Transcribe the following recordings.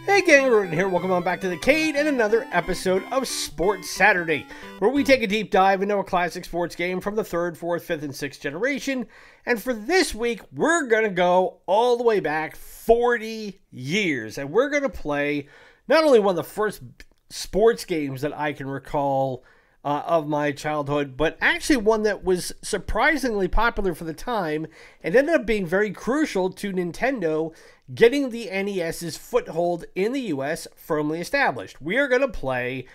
Hey gang, Rodin here, welcome on back to the Cade and another episode of Sports Saturday, where we take a deep dive into a classic sports game from the 3rd, 4th, 5th, and 6th generation. And for this week, we're going to go all the way back 40 years. And we're going to play not only one of the first sports games that I can recall of my childhood, but actually one that was surprisingly popular for the time and ended up being very crucial to Nintendo getting the NES's foothold in the US firmly established. We are going to play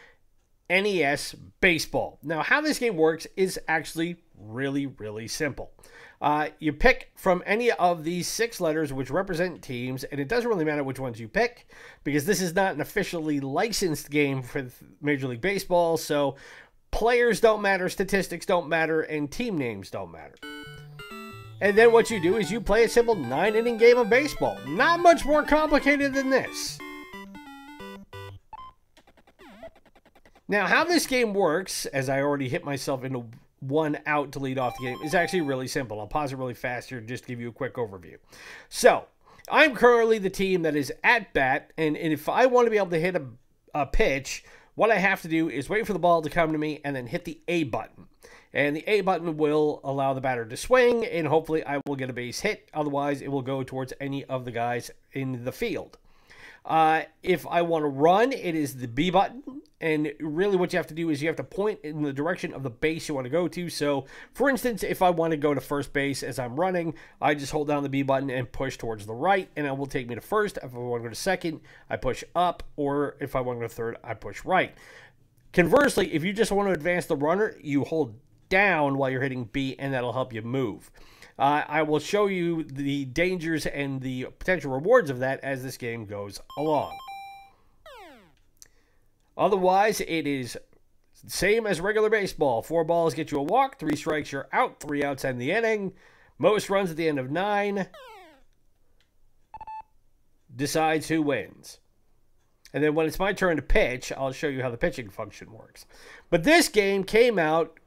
NES Baseball. Now, how this game works is actually really simple. You pick from any of these 6 letters which represent teams, and it doesn't really matter which ones you pick because this is not an officially licensed game for Major League Baseball, so players don't matter, statistics don't matter, and team names don't matter. And then what you do is you play a simple 9-inning game of baseball. Not much more complicated than this. Now, how this game works, as I already hit myself into 1 out to lead off the game, is actually really simple. I'll pause it really fast here just to give you a quick overview. So, I'm currently the team that is at bat, and if I want to be able to hit a pitch, what I have to do is wait for the ball to come to me and then hit the A button. And the A button will allow the batter to swing, and hopefully I will get a base hit. Otherwise, it will go towards any of the guys in the field. If I want to run, it is the B button. And really what you have to do is you have to point in the direction of the base you want to go to. So, for instance, if I want to go to first base as I'm running, I just hold down the B button and push towards the right, and it will take me to first. If I want to go to second, I push up, or if I want to go to third, I push right. Conversely, if you just want to advance the runner, you hold down while you're hitting B, and that'll help you move. I will show you the dangers and the potential rewards of that as this game goes along. Otherwise, it is same as regular baseball. 4 balls get you a walk, 3 strikes you're out, 3 outs end the inning. Most runs at the end of 9 decides who wins. And then when it's my turn to pitch, I'll show you how the pitching function works. But this game came out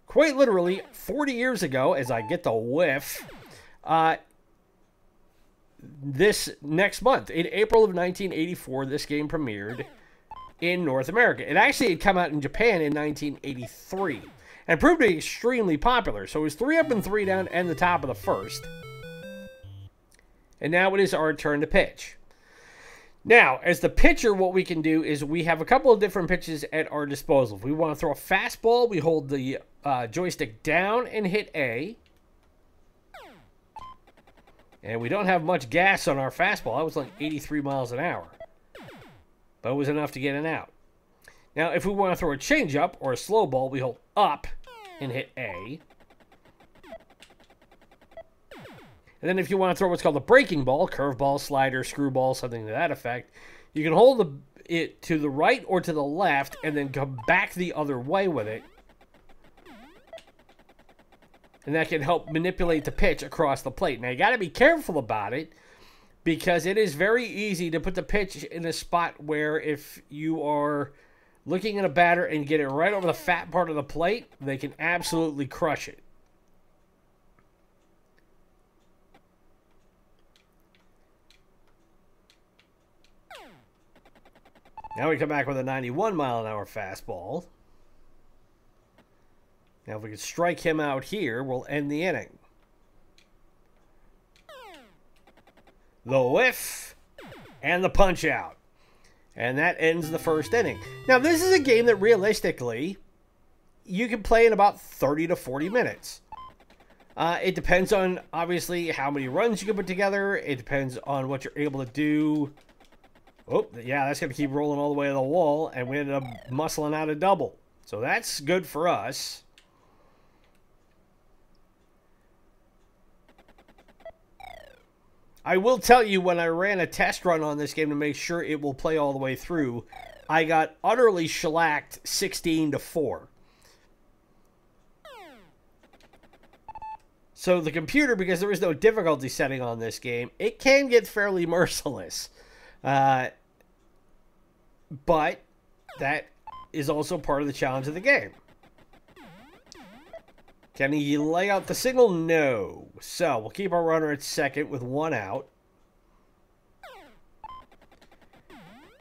quite literally 40 years ago, as I get the whiff, this next month. In April of 1984, this game premiered in North America. It actually had come out in Japan in 1983 and proved to be extremely popular. So it was 3 up and 3 down and the top of the first. And now it is our turn to pitch. Now, as the pitcher, what we can do is we have a couple of different pitches at our disposal. If we want to throw a fastball, we hold the joystick down and hit A. And we don't have much gas on our fastball. That was like 83 miles an hour. But it was enough to get an out. Now, if we want to throw a changeup or a slow ball, we hold up and hit A. And then if you want to throw what's called a breaking ball, curveball, slider, screwball, something to that effect, you can hold it to the right or to the left and then come back the other way with it. And that can help manipulate the pitch across the plate. Now, you got to be careful about it because it is very easy to put the pitch in a spot where if you are looking at a batter and get it right over the fat part of the plate, they can absolutely crush it. Now we come back with a 91-mile-an-hour fastball. Now if we can strike him out here, we'll end the inning. The whiff and the punch out. And that ends the first inning. Now this is a game that realistically you can play in about 30 to 40 minutes. It depends on obviously how many runs you can put together. It depends on what you're able to do. Oh, yeah, that's going to keep rolling all the way to the wall, and we ended up muscling out a double. So that's good for us. I will tell you, when I ran a test run on this game to make sure it will play all the way through, I got utterly shellacked 16-4. So the computer, because there is no difficulty setting on this game, it can get fairly merciless. But that is also part of the challenge of the game. Can he lay out the single? No. So we'll keep our runner at second with 1 out.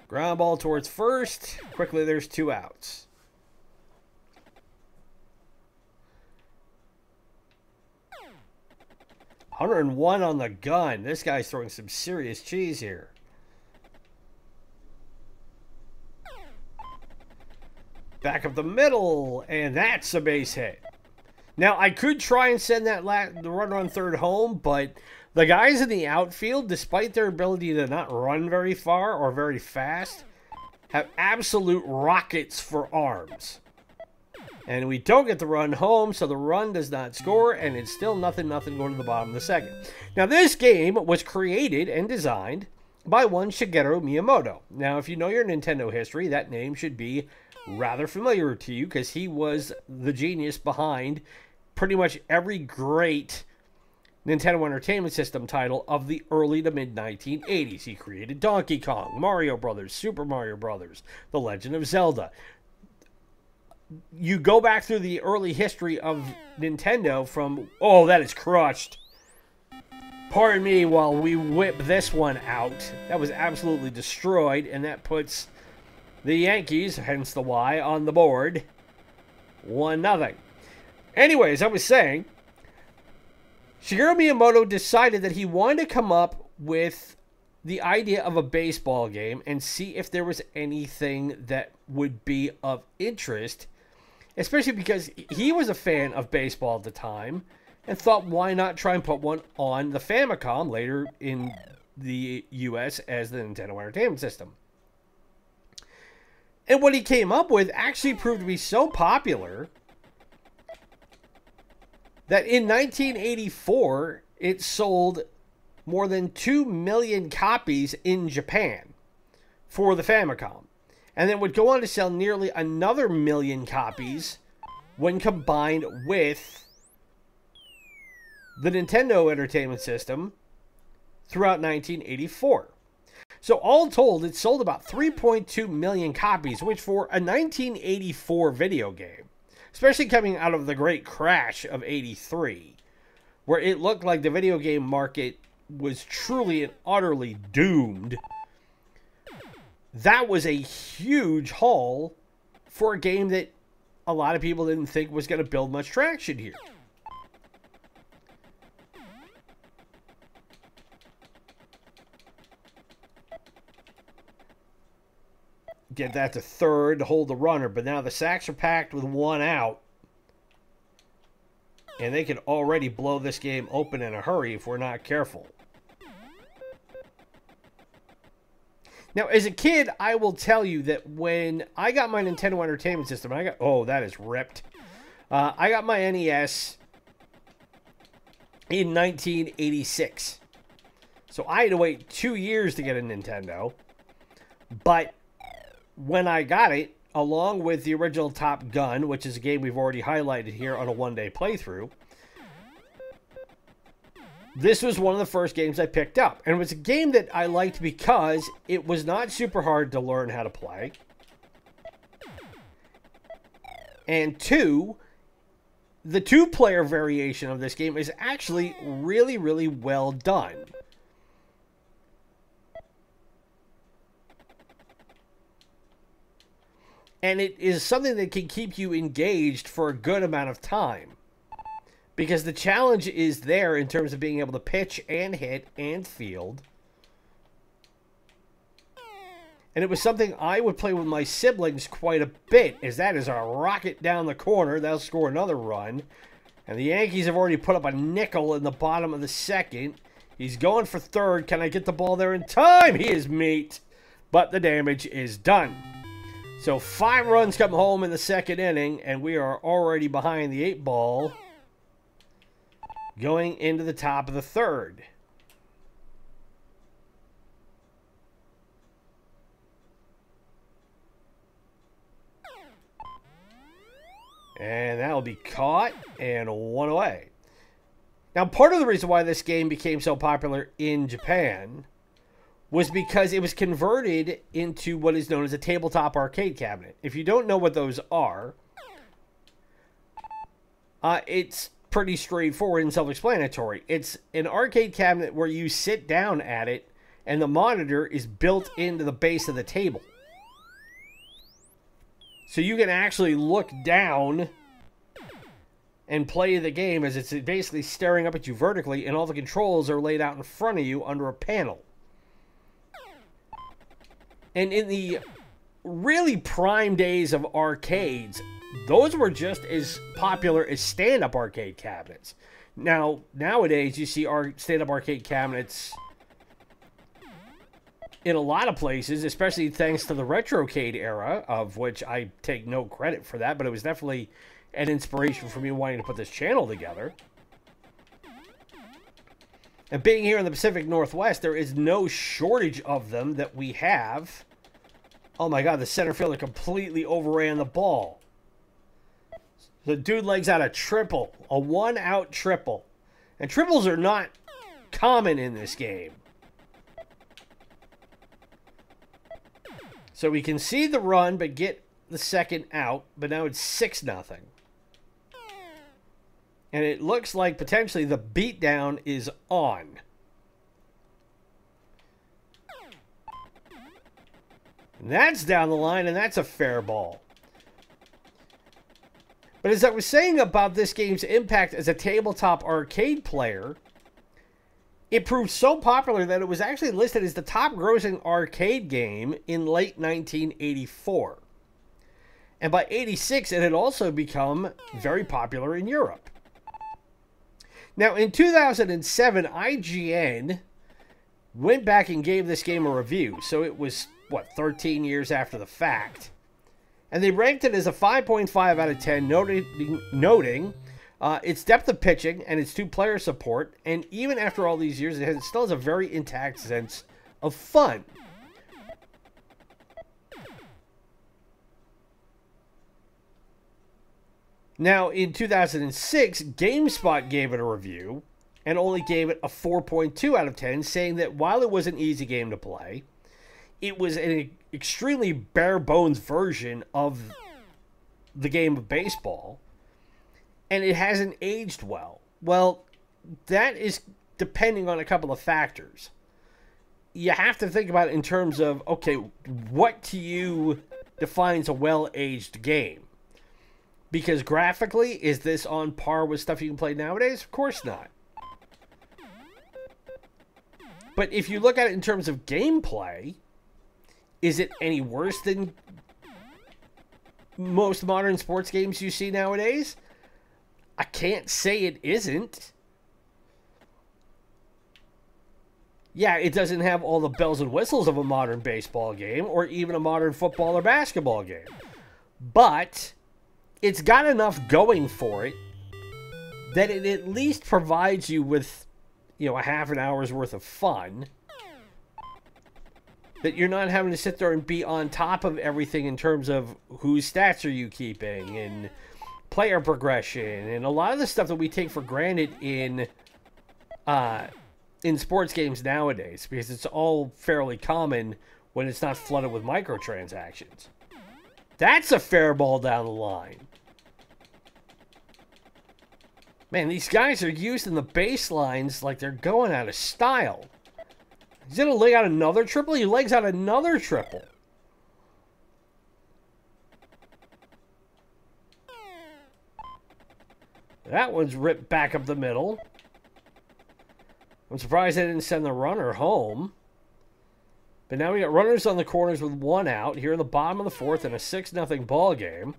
Ground ball towards first. Quickly, there's 2 outs. .101 on the gun. This guy's throwing some serious cheese here. Back up the middle, and that's a base hit. Now, I could try and send that the runner on third home, but the guys in the outfield, despite their ability to not run very far or very fast, have absolute rockets for arms. And we don't get the run home, so the run does not score, and it's still 0-0 going to the bottom of the second. Now, this game was created and designed by one Shigeru Miyamoto. Now, if you know your Nintendo history, that name should be rather familiar to you, because he was the genius behind pretty much every great Nintendo Entertainment System title of the early to mid-1980s. He created Donkey Kong, Mario Brothers, Super Mario Brothers, The Legend of Zelda. You go back through the early history of Nintendo from... Oh, that is crushed. Pardon me while we whip this one out. That was absolutely destroyed, and that puts the Yankees, hence the Y, on the board. 1-0. Anyways, I was saying, Shigeru Miyamoto decided that he wanted to come up with the idea of a baseball game and see if there was anything that would be of interest, especially because he was a fan of baseball at the time and thought, why not try and put one on the Famicom, later in the US as the Nintendo Entertainment System. And what he came up with actually proved to be so popular that in 1984, it sold more than 2 million copies in Japan for the Famicom. And then would go on to sell nearly another 1 million copies when combined with the Nintendo Entertainment System throughout 1984. So all told, it sold about 3.2 million copies, which for a 1984 video game, especially coming out of the great crash of 83, where it looked like the video game market was truly and utterly doomed, that was a huge haul for a game that a lot of people didn't think was going to build much traction here. Get that to third to hold the runner, but now the sacks are packed with 1 out. And they could already blow this game open in a hurry if we're not careful. Now, as a kid, I will tell you that when I got my Nintendo Entertainment System, oh, that is ripped. I got my NES in 1986. So I had to wait 2 years to get a Nintendo. But when I got it, along with the original Top Gun, which is a game we've already highlighted here on a one-day playthrough, this was one of the first games I picked up. And it was a game that I liked because it was not super hard to learn how to play. And 2, the 2-player variation of this game is actually really, really well done. And it is something that can keep you engaged for a good amount of time. Because the challenge is there in terms of being able to pitch and hit and field. And it was something I would play with my siblings quite a bit, as that is a rocket down the corner. That'll score another run. And the Yankees have already put up a nickel in the bottom of the second. He's going for third. Can I get the ball there in time? He is meat. But the damage is done. So 5 runs come home in the second inning, and we are already behind the 8 ball going into the top of the third. And that'll be caught and 1 away. Now, part of the reason why this game became so popular in Japan was because it was converted into what is known as a tabletop arcade cabinet. If you don't know what those are, it's pretty straightforward and self-explanatory. It's an arcade cabinet where you sit down at it and the monitor is built into the base of the table. So you can actually look down and play the game as it's basically staring up at you vertically, and all the controls are laid out in front of you under a panel. And in the really prime days of arcades, those were just as popular as stand-up arcade cabinets. Now, nowadays, you see our stand-up arcade cabinets in a lot of places, especially thanks to the Retrocade era, of which I take no credit for that, but it was definitely an inspiration for me wanting to put this channel together. And being here in the Pacific Northwest, there is no shortage of them that we have. Oh my God, the center fielder completely overran the ball. The dude legs out a triple, a one-out triple. And triples are not common in this game. So we can see the run, but get the second out. But now it's 6-0. And it looks like potentially the beatdown is on. And that's down the line, and that's a fair ball. But as I was saying about this game's impact as a tabletop arcade player, it proved so popular that it was actually listed as the top grossing arcade game in late 1984. And by 86, it had also become very popular in Europe. Now, in 2007, IGN went back and gave this game a review. So it was, 13 years after the fact. And they ranked it as a 5.5 out of 10, noting its depth of pitching and its two-player support. And even after all these years, it still has a very intact sense of fun. Now, in 2006, GameSpot gave it a review and only gave it a 4.2 out of 10, saying that while it was an easy game to play, it was an extremely bare-bones version of the game of baseball, and it hasn't aged well. Well, that is depending on a couple of factors. You have to think about it in terms of, okay, what to you defines a well-aged game? Because graphically, is this on par with stuff you can play nowadays? Of course not. But if you look at it in terms of gameplay, is it any worse than most modern sports games you see nowadays? I can't say it isn't. Yeah, it doesn't have all the bells and whistles of a modern baseball game or even a modern football or basketball game. But it's got enough going for it that it at least provides you with, a half an hour's worth of fun. That you're not having to sit there and be on top of everything in terms of whose stats are you keeping and player progression and a lot of the stuff that we take for granted in sports games nowadays, because it's all fairly common when it's not flooded with microtransactions. That's a fair ball down the line. Man, these guys are using the baselines like they're going out of style. He's going to leg out another triple? He legs out another triple. That one's ripped back up the middle. I'm surprised they didn't send the runner home. But now we got runners on the corners with one out here in the bottom of the fourth in a 6-0 ball game.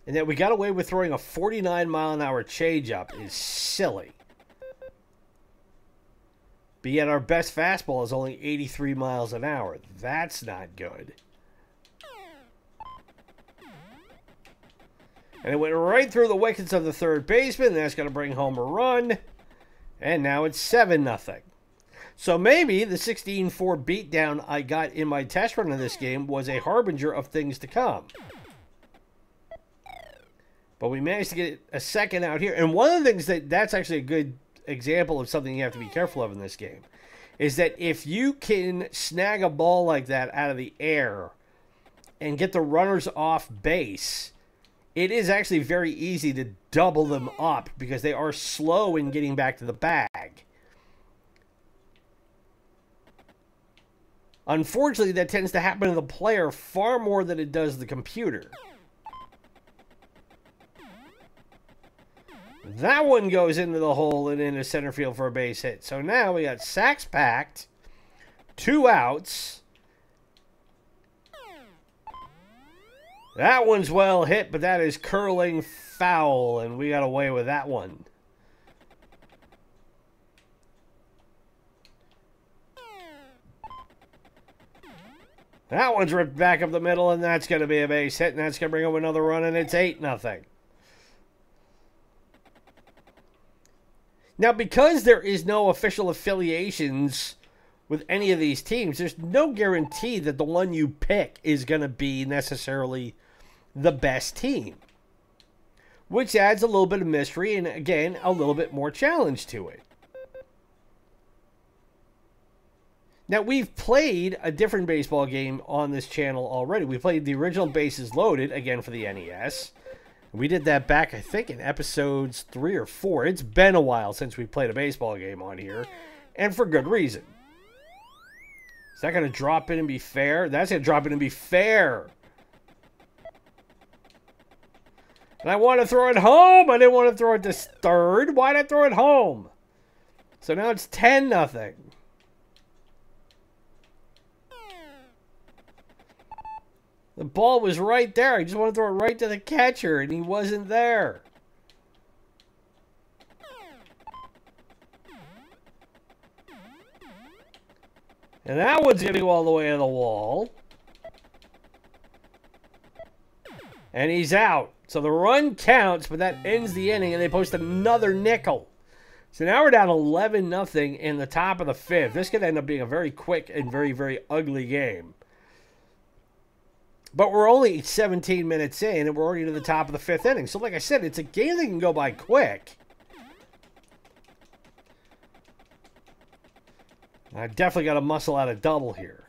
And that we got away with throwing a 49-mile-an-hour changeup is silly. But yet our best fastball is only 83 miles an hour. That's not good. And it went right through the wickets of the third baseman. And that's going to bring home a run. And now it's 7-0. So maybe the 16-4 beatdown I got in my test run of this game was a harbinger of things to come. But we managed to get a second out here. And one of the things that's actually a good example of something you have to be careful of in this game is that if you can snag a ball like that out of the air and get the runners off base, it is actually very easy to double them up because they are slow in getting back to the bag. Unfortunately, that tends to happen to the player far more than it does the computer. That one goes into the hole and into center field for a base hit. So now we got sacks packed, 2 outs. That one's well hit, but that is curling foul, and we got away with that one. That one's ripped back up the middle, and that's going to be a base hit, and that's going to bring up another run, and it's 8-0. Now, because there is no official affiliations with any of these teams, there's no guarantee that the one you pick is going to be necessarily the best team, which adds a little bit of mystery and, again, a little bit more challenge to it. Now, we've played a different baseball game on this channel already. We played the original Bases Loaded, again for the NES. We did that back, I think, in episodes 3 or 4. It's been a while since we played a baseball game on here, and for good reason. Is that going to drop in and be fair? That's going to drop in and be fair. And I want to throw it home. I didn't want to throw it to third. Why did I throw it home? So now it's 10-0. The ball was right there. I just want to throw it right to the catcher, and he wasn't there. And that one's going to go all the way to the wall. And he's out. So the run counts, but that ends the inning, and they post another nickel. So now we're down 11-0 in the top of the 5th. This could end up being a very quick and very, very ugly game. But we're only 17 minutes in, and we're already to the top of the 5th inning. So like I said, it's a game that can go by quick. I definitely got to muscle out a double here.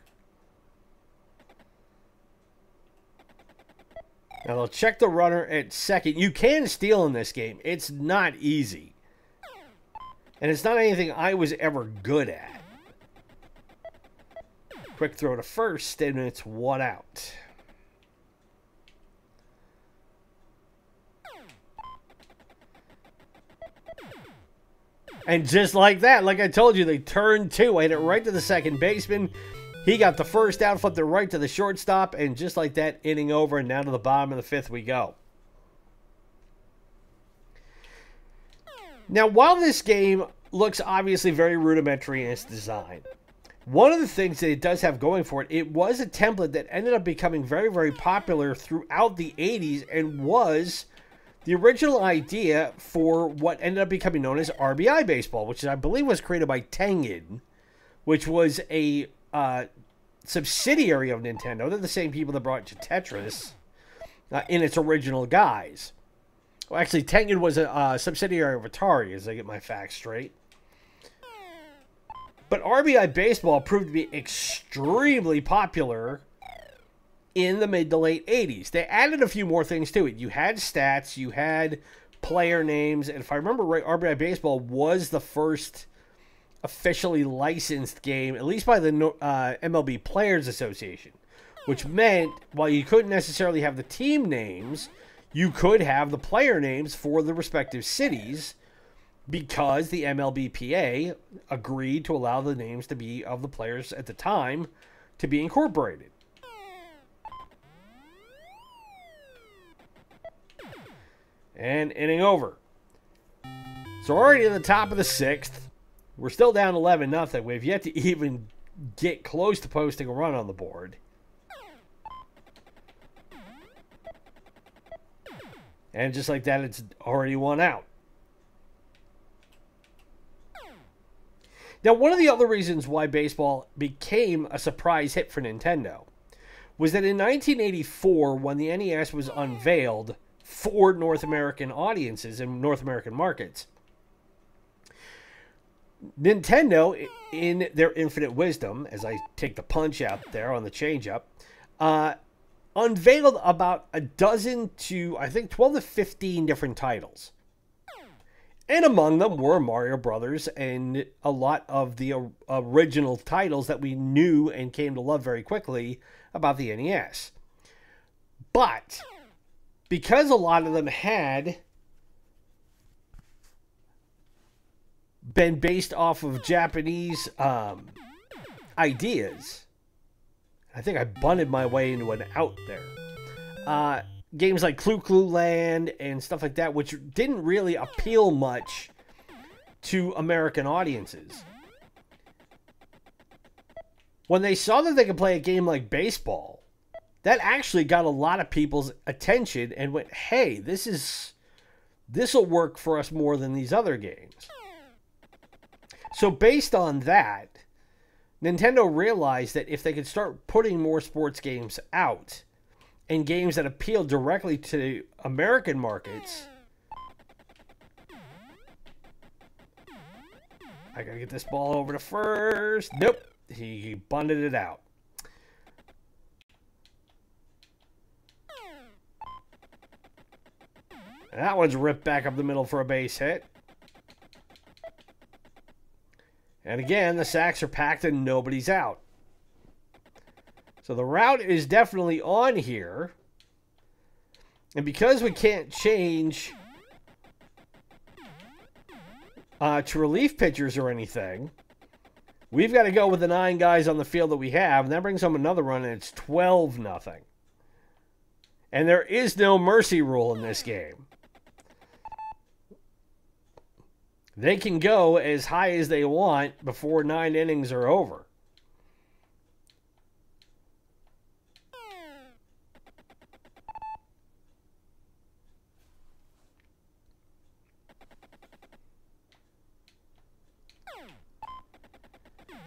Now they'll check the runner at second. You can steal in this game. It's not easy. And it's not anything I was ever good at. Quick throw to first, and it's 1 out. And just like that, like I told you, they turned 2. I hit it right to the second baseman. He got the first out, flipped it right to the shortstop, and just like that, inning over, and down to the bottom of the 5th we go. Now, while this game looks obviously very rudimentary in its design, one of the things that it does have going for it, it was a template that ended up becoming very, very popular throughout the 80s and was the original idea for what ended up becoming known as RBI baseball, which I believe was created by Tengen, which was a subsidiary of Nintendo. They're the same people that brought Tetris in its original guise. Well, actually, Tengen was a subsidiary of Atari, as I get my facts straight. But RBI baseball proved to be extremely popular in the mid to late 80s. They added a few more things to it. You had stats, you had player names, and if I remember right, RBI baseball was the first officially licensed game, at least by the MLB Players Association, which meant while you couldn't necessarily have the team names, you could have the player names for the respective cities because the MLBPA agreed to allow the names to be of the players at the time to be incorporated. And inning over. So we're already at the top of the 6th. We're still down 11-0. We've yet to even get close to posting a run on the board. And just like that, it's already 1 out. Now, one of the other reasons why baseball became a surprise hit for Nintendo was that in 1984, when the NES was unveiled for North American audiences and North American markets, Nintendo, in their infinite wisdom, as I take the punch out there on the changeup, unveiled about a dozen to, I think, 12 to 15 different titles. And among them were Mario Brothers and a lot of the original titles that we knew and came to love very quickly about the NES. But because a lot of them had been based off of Japanese ideas, I think I bunted my way into an out there. Games like Clue Clue Land and stuff like that, which didn't really appeal much to American audiences. When they saw that they could play a game like baseball, that actually got a lot of people's attention and went, hey, this will work for us more than these other games. So based on that, Nintendo realized that if they could start putting more sports games out, and games that appeal directly to American markets. I gotta get this ball over to first. Nope. He bunted it out. And that one's ripped back up the middle for a base hit. And again, the sacks are packed and nobody's out. So the route is definitely on here. And because we can't change to relief pitchers or anything, we've got to go with the 9 guys on the field that we have. And that brings home another run, and it's 12-0. And there is no mercy rule in this game. They can go as high as they want before 9 innings are over.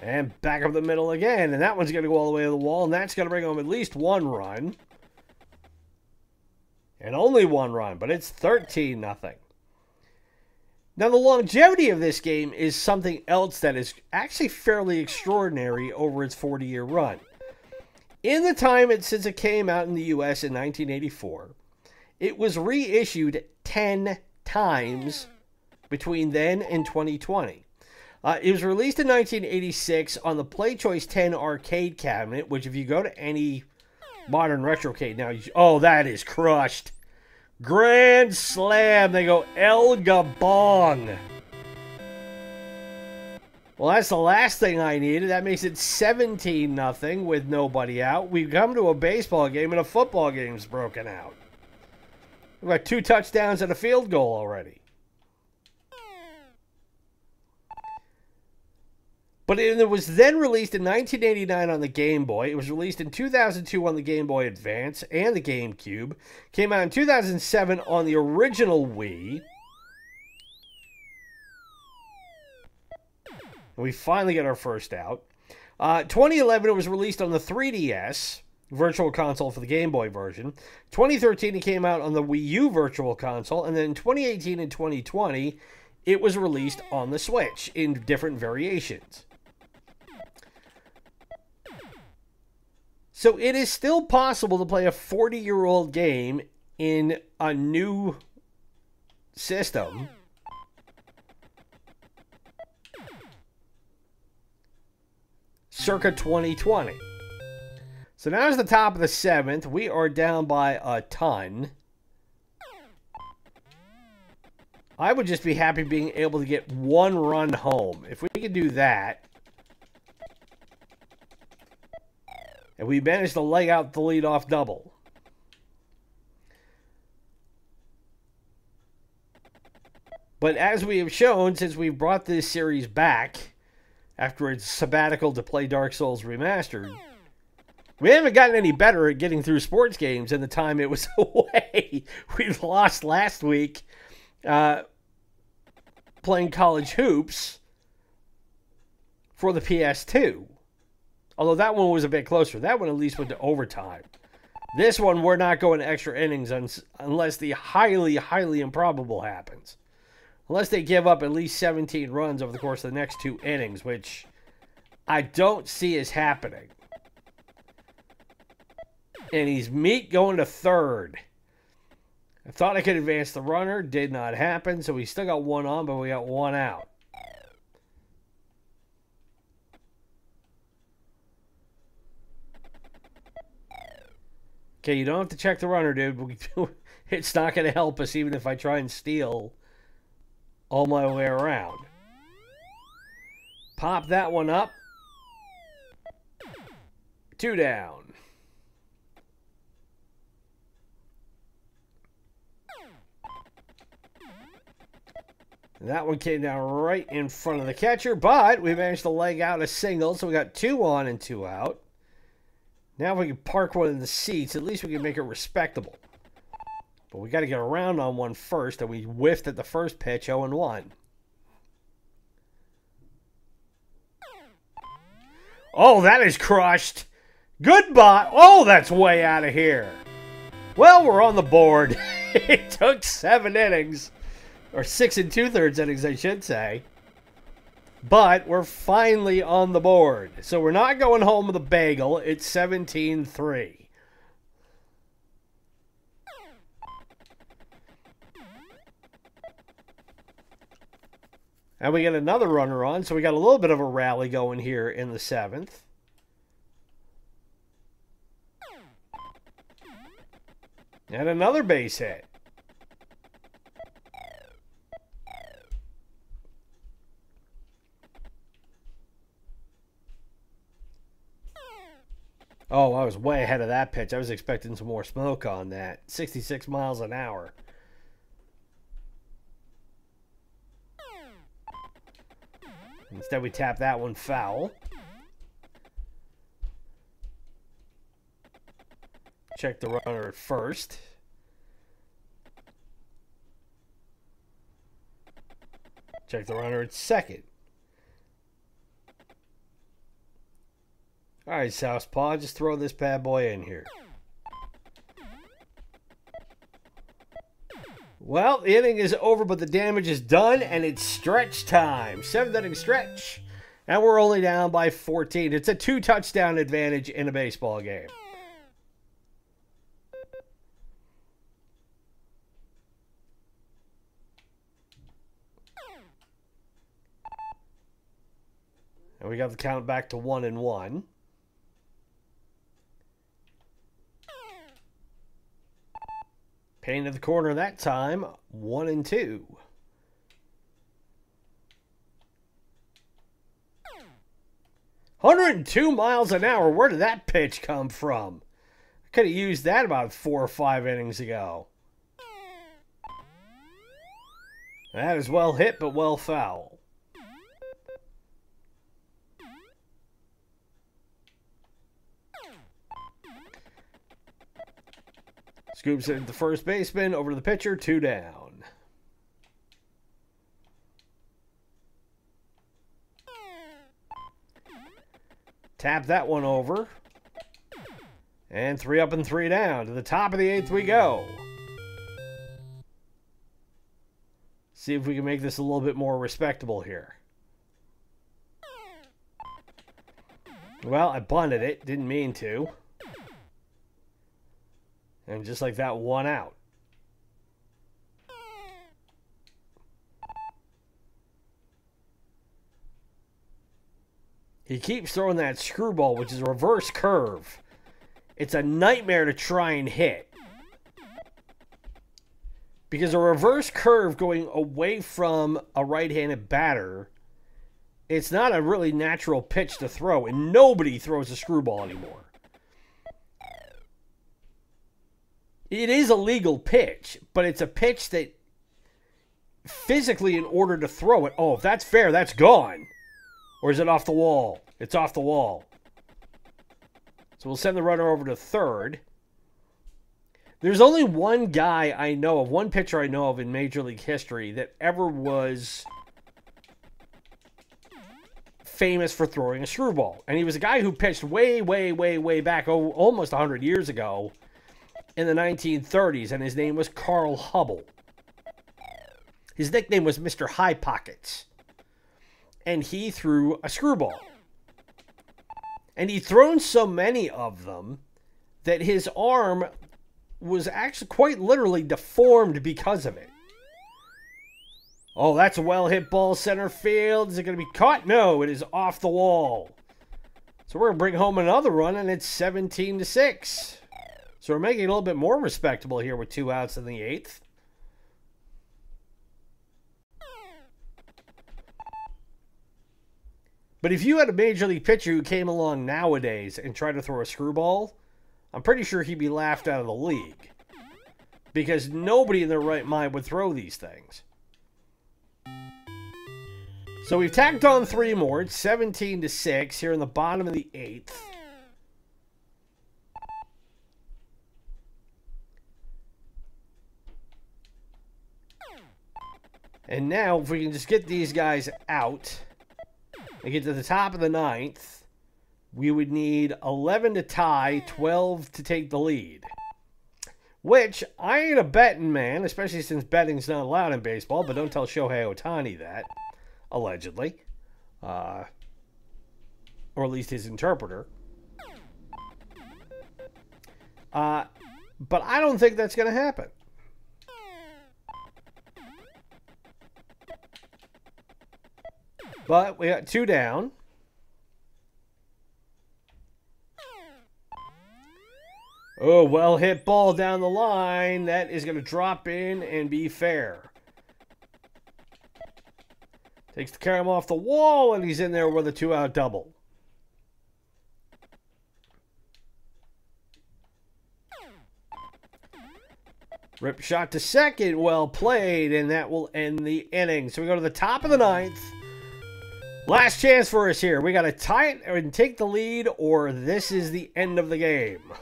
And back up the middle again. And that one's going to go all the way to the wall. And that's going to bring home at least 1 run. And only 1 run. But it's 13-0. Now, the longevity of this game is something else that is actually fairly extraordinary over its 40-year run. In the time since it came out in the U.S. in 1984, it was reissued 10 times between then and 2020. It was released in 1986 on the PlayChoice 10 arcade cabinet, which if you go to any modern retrocade now, oh, that is crushed. Grand slam. They go El Gabong. Well, that's the last thing I needed. That makes it 17-0 with nobody out. We've come to a baseball game and a football game's broken out. We've got 2 touchdowns and a field goal already. But it was then released in 1989 on the Game Boy. It was released in 2002 on the Game Boy Advance and the GameCube. Came out in 2007 on the original Wii. And we finally get our first out. 2011, it was released on the 3DS Virtual Console for the Game Boy version. 2013, it came out on the Wii U Virtual Console. And then in 2018 and 2020, it was released on the Switch in different variations. So it is still possible to play a 40-year-old game in a new system. Circa 2020. So now it's the top of the 7th. We are down by a ton. I would just be happy being able to get 1 run home. If we could do that. And we managed to leg out the leadoff double. But as we have shown, since we've brought this series back after its sabbatical to play Dark Souls Remastered, we haven't gotten any better at getting through sports games in the time it was away. We lost last week playing college hoops for the PS2. Although that one was a bit closer. That one at least went to overtime. This one, we're not going extra innings unless the highly, highly improbable happens. Unless they give up at least 17 runs over the course of the next 2 innings, which I don't see as happening. And he's meat going to third. I thought I could advance the runner. Did not happen. So we still got one on, but we got one out. Okay, you don't have to check the runner, dude. It's not going to help us even if I try and steal all my way around. Pop that one up. 2 down. And that one came down right in front of the catcher, but we managed to leg out a single, so we got 2 on and 2 out. Now if we can park one in the seats, at least we can make it respectable. But we got to get around on one first, and we whiffed at the first pitch, 0-1. Oh, that is crushed. Goodbye. Oh, that's way out of here. Well, we're on the board. It took 7 innings. Or 6 2/3 innings, I should say. But we're finally on the board. So we're not going home with a bagel. It's 17-3. And we get another runner on, so we got a little bit of a rally going here in the 7th. And another base hit. Oh, I was way ahead of that pitch. I was expecting some more smoke on that. 66 miles an hour. Instead, we tap that one foul. Check the runner at first. Check the runner at second. All right, Southpaw, just throw this bad boy in here. Well, the inning is over, but the damage is done, and it's stretch time. 7th inning stretch. And we're only down by 14. It's a 2-touchdown advantage in a baseball game. And we got the count back to 1-1. Pain to the corner that time, 1-2. "102 miles an hour. Where did that pitch come from? I could have used that about 4 or 5 innings ago. That is well hit, but well foul. Scoops it at the first baseman, over to the pitcher, 2 down. Tap that one over. And 3 up and 3 down. To the top of the 8th we go. See if we can make this a little bit more respectable here. Well, I bunted it. Didn't mean to. And just like that, 1 out. He keeps throwing that screwball, which is a reverse curve. It's a nightmare to try and hit. Because a reverse curve going away from a right-handed batter, it's not a really natural pitch to throw, and nobody throws a screwball anymore. It is a legal pitch, but it's a pitch that physically, in order to throw it, oh, if that's fair, that's gone. Or is it off the wall? It's off the wall. So we'll send the runner over to third. There's only one guy I know of, one pitcher I know of in Major League history that ever was famous for throwing a screwball. And he was a guy who pitched way, way, way, way back, almost 100 years ago, in the 1930s, and his name was Carl Hubble. His nickname was Mr. High Pockets. And he threw a screwball. And he'd thrown so many of them that his arm was actually quite literally deformed because of it. Oh, that's a well-hit ball center field. Is it going to be caught? No, it is off the wall. So we're going to bring home another run, and it's 17-6. So we're making it a little bit more respectable here with 2 outs in the 8th. But if you had a major league pitcher who came along nowadays and tried to throw a screwball, I'm pretty sure he'd be laughed out of the league. Because nobody in their right mind would throw these things. So we've tacked on 3 more. It's 17-6 here in the bottom of the 8th. And now, if we can just get these guys out and get to the top of the 9th, we would need 11 to tie, 12 to take the lead. Which, I ain't a betting man, especially since betting's not allowed in baseball, but don't tell Shohei Ohtani that, allegedly. Or at least his interpreter. But I don't think that's going to happen. But we got 2 down. Oh, well hit ball down the line. That is going to drop in and be fair. Takes the carom off the wall, and he's in there with a 2-out double. Rip shot to second. Well played, and that will end the inning. So we go to the top of the 9th. Last chance for us here. We got to tie it and take the lead, or this is the end of the game.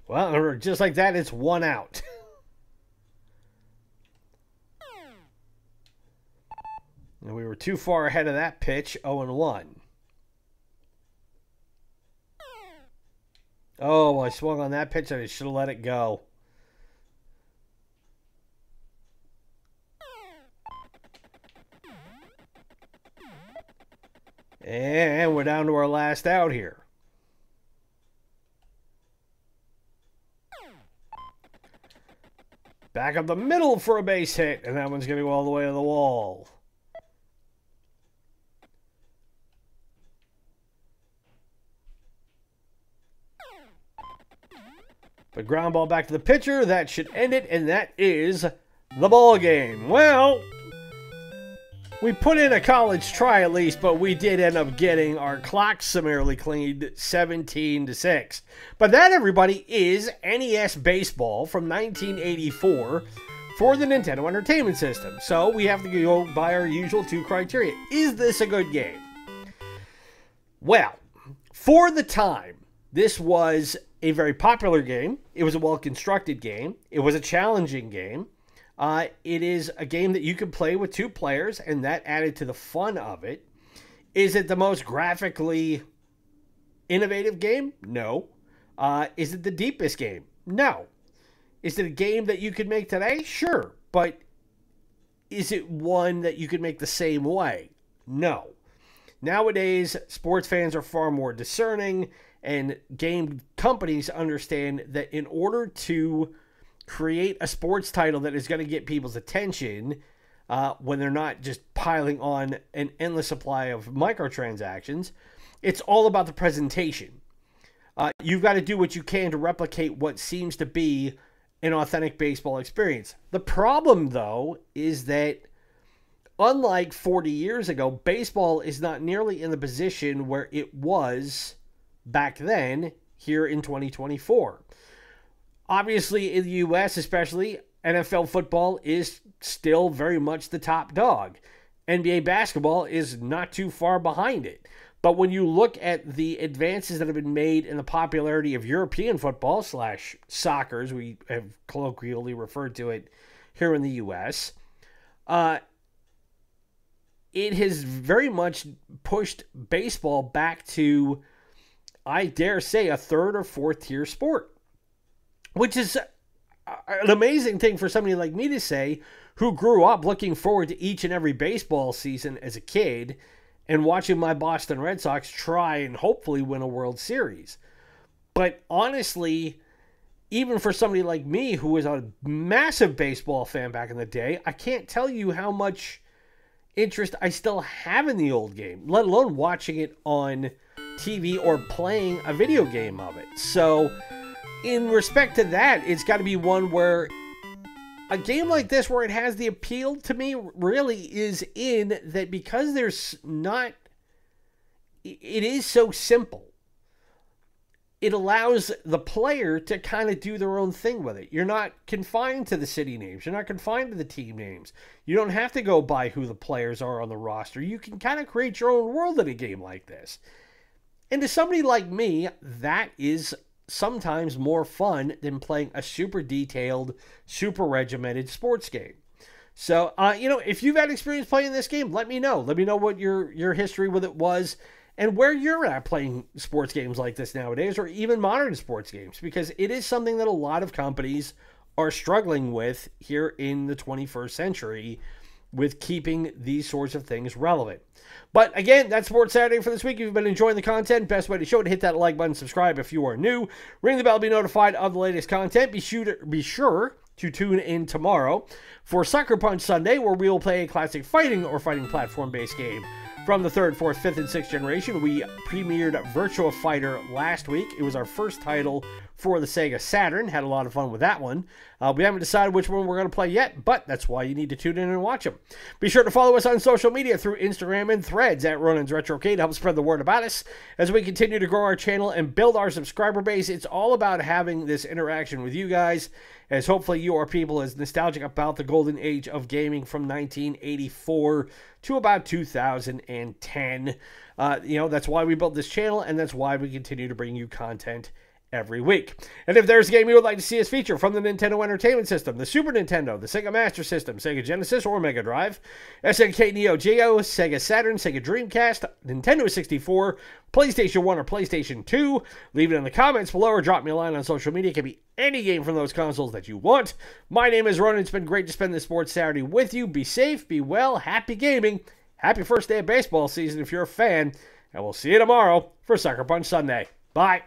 Well, just like that, it's 1 out. And we were too far ahead of that pitch, 0-1. Oh, I swung on that pitch. I should have let it go. And we're down to our last out here. Back up the middle for a base hit, and that one's going to go all the way to the wall. But ground ball back to the pitcher. That should end it, and that is the ball game. Well, we put in a college try at least, but we did end up getting our clock summarily cleaned 17-6. But that, everybody, is NES Baseball from 1984 for the Nintendo Entertainment System. So we have to go by our usual 2 criteria. Is this a good game? Well, for the time, this was a very popular game. It was a well-constructed game. It was a challenging game. It is a game that you can play with 2 players, and that added to the fun of it. Is it the most graphically innovative game? No. Is it the deepest game? No. Is it a game that you could make today? Sure. But is it one that you could make the same way? No. Nowadays, sports fans are far more discerning, and game companies understand that in order to create a sports title that is going to get people's attention when they're not just piling on an endless supply of microtransactions, it's all about the presentation. You've got to do what you can to replicate what seems to be an authentic baseball experience. The problem, though, is that unlike 40 years ago, baseball is not nearly in the position where it was back then here in 2024. Obviously, in the U.S. especially, NFL football is still very much the top dog. NBA basketball is not too far behind it. But when you look at the advances that have been made in the popularity of European football / soccer, as we have colloquially referred to it here in the U.S., it has very much pushed baseball back to, I dare say, a 3rd or 4th tier sport. Which is an amazing thing for somebody like me to say, who grew up looking forward to each and every baseball season as a kid and watching my Boston Red Sox try and hopefully win a World Series. But honestly, even for somebody like me who was a massive baseball fan back in the day, I can't tell you how much interest I still have in the old game, let alone watching it on TV or playing a video game of it. So in respect to that, it's got to be one where a game like this, where it has the appeal to me, really is in that because there's not, it is so simple. It allows the player to kind of do their own thing with it. You're not confined to the city names. You're not confined to the team names. You don't have to go by who the players are on the roster. You can kind of create your own world in a game like this. And to somebody like me, that is sometimes more fun than playing a super detailed, super regimented sports game. So, if you've had experience playing this game, let me know. Let me know what your history with it was, and where you're at playing sports games like this nowadays, or even modern sports games, because it is something that a lot of companies are struggling with here in the 21st century with keeping these sorts of things relevant. But again, that's Sports Saturday for this week. If you've been enjoying the content, best way to show it, hit that like button, subscribe if you are new, ring the bell to be notified of the latest content. Be sure to tune in tomorrow for Sucker Punch Sunday, where we will play a classic fighting or fighting platform-based game from the 3rd, 4th, 5th, and 6th generation. We premiered Virtua Fighter last week. It was our first title for the Sega Saturn. Had a lot of fun with that one. We haven't decided which one we're going to play yet, but that's why you need to tune in and watch them. Be sure to follow us on social media through Instagram and Threads at Ronan's Retrocade to help spread the word about us as we continue to grow our channel and build our subscriber base. It's all about having this interaction with you guys, as hopefully you are people as nostalgic about the golden age of gaming from 1984 to about 2010. That's why we built this channel, and that's why we continue to bring you content every week. And if there's a game you would like to see us feature from the Nintendo Entertainment System, the Super Nintendo, the Sega Master System, Sega Genesis or Mega Drive, SNK Neo-Geo, Sega Saturn, Sega Dreamcast, Nintendo 64, PlayStation 1 or PlayStation 2, leave it in the comments below or drop me a line on social media. It can be any game from those consoles that you want. My name is Ronan. It's been great to spend this Sports Saturday with you. Be safe, be well, happy gaming, happy first day of baseball season if you're a fan, and we'll see you tomorrow for Sucker Punch Sunday. Bye.